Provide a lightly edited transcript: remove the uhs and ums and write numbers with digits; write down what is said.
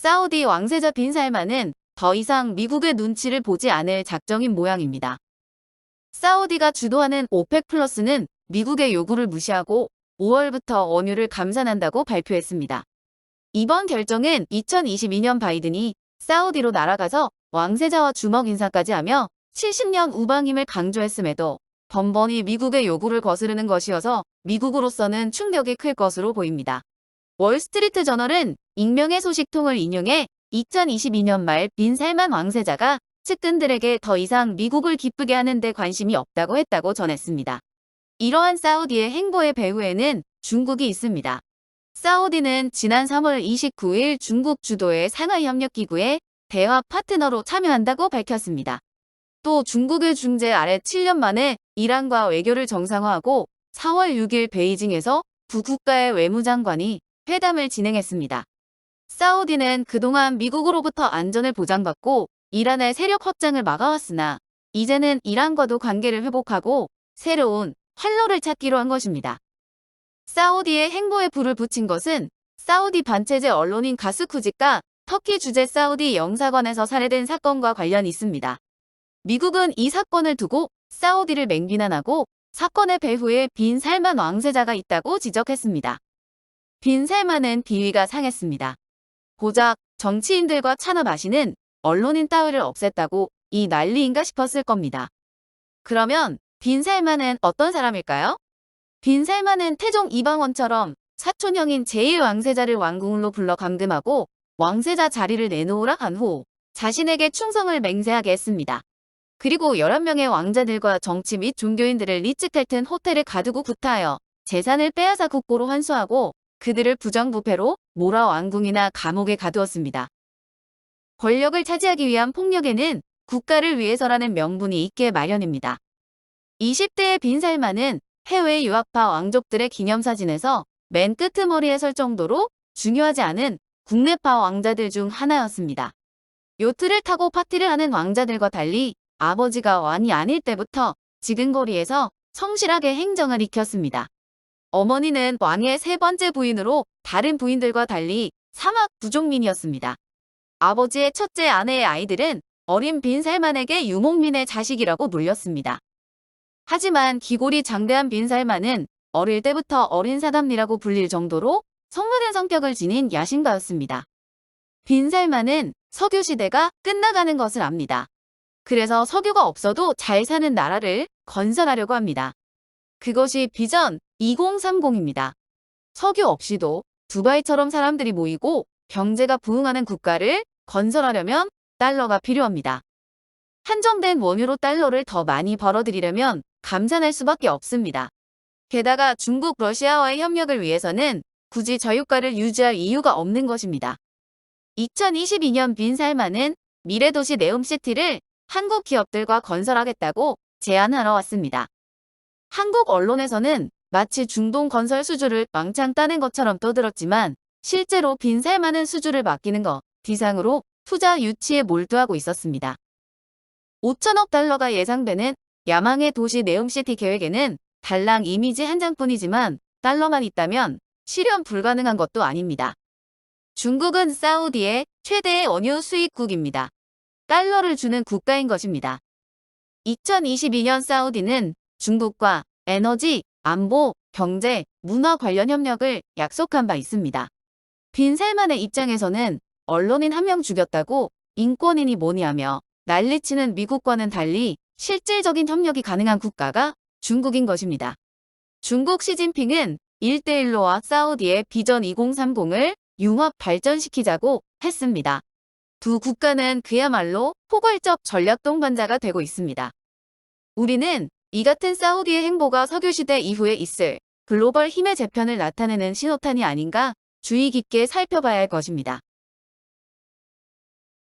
사우디 왕세자 빈 살만은 더 이상 미국의 눈치를 보지 않을 작정인 모양입니다. 사우디가 주도하는 오펙 플러스는 미국의 요구를 무시하고 5월부터 원유를 감산한다고 발표했습니다. 이번 결정은 2022년 바이든이 사우디로 날아가서 왕세자와 주먹 인사까지 하며 70년 우방임을 강조했음에도 번번이 미국의 요구를 거스르는 것이어서 미국으로서는 충격이 클 것으로 보입니다. 월스트리트 저널은 익명의 소식통을 인용해 2022년 말 빈 살만 왕세자가 측근들에게 더 이상 미국을 기쁘게 하는 데 관심이 없다고 했다고 전했습니다. 이러한 사우디의 행보의 배후에는 중국이 있습니다. 사우디는 지난 3월 29일 중국 주도의 상하이협력기구에 대화 파트너로 참여한다고 밝혔습니다. 또 중국의 중재 아래 7년 만에 이란과 외교를 정상화하고 4월 6일 베이징에서 두 국가의 외무장관이 회담을 진행했습니다. 사우디는 그동안 미국으로부터 안전을 보장받고 이란의 세력 확장을 막아왔으나 이제는 이란과도 관계를 회복하고 새로운 활로를 찾기로 한 것입니다. 사우디의 행보에 불을 붙인 것은 사우디 반체제 언론인 가스쿠지가 터키 주재 사우디 영사관에서 살해된 사건과 관련이 있습니다. 미국은 이 사건을 두고 사우디를 맹비난하고 사건의 배후에 빈 살만 왕세자가 있다고 지적했습니다. 빈 살만은 비위가 상했습니다. 고작 정치인들과 차나 마시는 언론인 따위를 없앴다고 이 난리인가 싶었을 겁니다. 그러면 빈 살만은 어떤 사람일까요? 빈 살만은 태종 이방원처럼 사촌형인 제1왕세자를 왕궁으로 불러 감금하고 왕세자 자리를 내놓으라 한 후 자신에게 충성을 맹세하게 했습니다. 그리고 11명의 왕자들과 정치 및 종교인들을 리츠칼튼 호텔에 가두고 구타하여 재산을 빼앗아 국고로 환수하고 그들을 부정부패로 몰아 왕궁이나 감옥에 가두었습니다. 권력을 차지하기 위한 폭력에는 국가를 위해서라는 명분이 있게 마련입니다. 20대의 빈 살만은 해외 유학파 왕족들의 기념사진에서 맨 끄트머리에 설 정도로 중요하지 않은 국내파 왕자들 중 하나였습니다. 요트를 타고 파티를 하는 왕자들과 달리 아버지가 왕이 아닐 때부터 지근거리에서 성실하게 행정을 익혔습니다. 어머니는 왕의 세 번째 부인으로 다른 부인들과 달리 사막 부족민이었습니다. 아버지의 첫째 아내의 아이들은 어린 빈 살만에게 유목민의 자식이라고 놀렸습니다. 하지만 기골이 장대한 빈 살만은 어릴 때부터 어린 사담니라고 불릴 정도로 성무된 성격을 지닌 야심가였습니다. 빈 살만은 석유 시대가 끝나가는 것을 압니다. 그래서 석유가 없어도 잘 사는 나라를 건설하려고 합니다. 그것이 비전 2030입니다. 석유 없이도 두바이처럼 사람들이 모이고 경제가 부흥하는 국가를 건설하려면 달러가 필요합니다. 한정된 원유로 달러를 더 많이 벌어들이려면 감산할 수밖에 없습니다. 게다가 중국, 러시아와의 협력을 위해서는 굳이 저유가를 유지할 이유가 없는 것입니다. 2022년 빈 살만은 미래도시 네옴시티를 한국 기업들과 건설하겠다고 제안하러 왔습니다. 한국 언론에서는 마치 중동 건설 수주를 왕창 따는 것처럼 떠들었지만 실제로 빈 살만은 수주를 맡기는 것 비상으로 투자 유치에 몰두하고 있었습니다. 5천억 달러가 예상되는 야망의 도시 네옴시티 계획에는 달랑 이미지 한 장뿐이지만 달러만 있다면 실현 불가능한 것도 아닙니다. 중국은 사우디의 최대의 원유 수입국입니다. 달러를 주는 국가인 것입니다. 2022년 사우디는 중국과 에너지, 안보, 경제, 문화 관련 협력을 약속한 바 있습니다. 빈 살만의 입장에서는 언론인 한 명 죽였다고 인권이니 뭐니 하며 난리치는 미국과는 달리 실질적인 협력이 가능한 국가가 중국인 것입니다. 중국 시진핑은 1대1로와 사우디의 비전 2030을 융합 발전시키자고 했습니다. 두 국가는 그야말로 포괄적 전략 동반자가 되고 있습니다. 우리는 이 같은 사우디의 행보가 석유시대 이후에 있을 글로벌 힘의 재편을 나타내는 신호탄이 아닌가 주의 깊게 살펴봐야 할 것입니다.